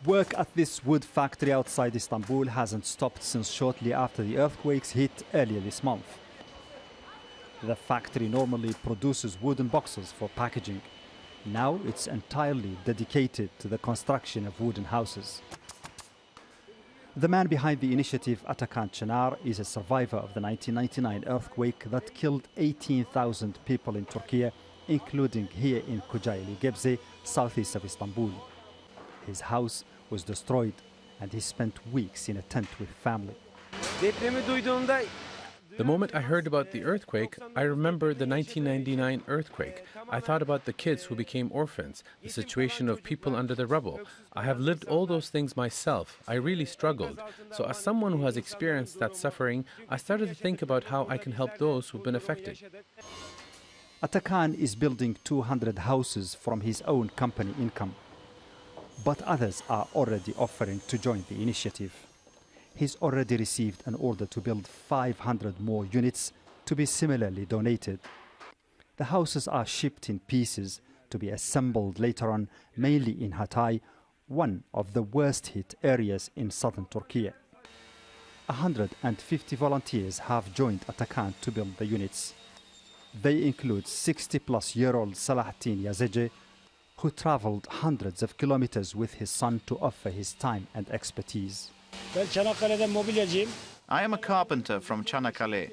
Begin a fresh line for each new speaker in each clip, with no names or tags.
Work at this wood factory outside Istanbul hasn't stopped since shortly after the earthquakes hit earlier this month. The factory normally produces wooden boxes for packaging. Now it's entirely dedicated to the construction of wooden houses. The man behind the initiative, Atakan Çınar, is a survivor of the 1999 earthquake that killed 18,000 people in Turkey, including here in Kocaeli, Gebze, southeast of Istanbul. His house was destroyed and he spent weeks in a tent with family.
The moment I heard about the earthquake, I remembered the 1999 earthquake. I thought about the kids who became orphans, the situation of people under the rubble. I have lived all those things myself. I really struggled. So as someone who has experienced that suffering, I started to think about how I can help those who've been affected.
Atakan is building 200 houses from his own company income. But others are already offering to join the initiative. He's already received an order to build 500 more units to be similarly donated. The houses are shipped in pieces to be assembled later on, mainly in Hatay, one of the worst hit areas in southern Turkey. 150 volunteers have joined Atakan to build the units. They include 60-plus-year-old Salahattin Yazece, who traveled hundreds of kilometers with his son to offer his time and expertise.
I am a carpenter from Çanakkale.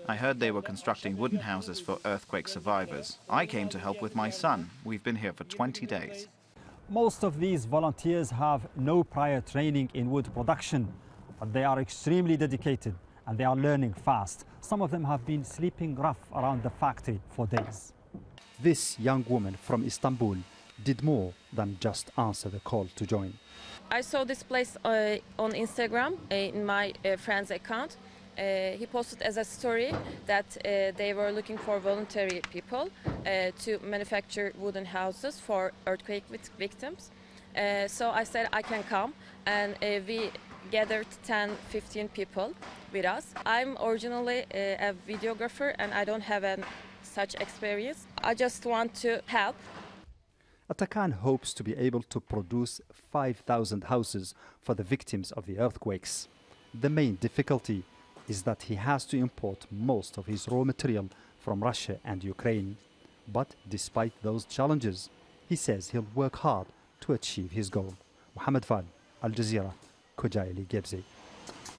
I heard they were constructing wooden houses for earthquake survivors. I came to help with my son. We've been here for 20 days.
Most of these volunteers have no prior training in wood production, but they are extremely dedicated and they are learning fast. Some of them have been sleeping rough around the factory for days. This young woman from Istanbul did more than just answer the call to join.
I saw this place on Instagram in my friend's account. He posted as a story that they were looking for voluntary people to manufacture wooden houses for earthquake victims. So I said I can come, and we gathered 10-15 people with us. I'm originally a videographer and I don't have such experience. I just want to help.
Atakan hopes to be able to produce 5,000 houses for the victims of the earthquakes. The main difficulty is that he has to import most of his raw material from Russia and Ukraine. But despite those challenges, he says he'll work hard to achieve his goal. Mohamed Vall, Al Jazeera, Kocaeli, Gebze.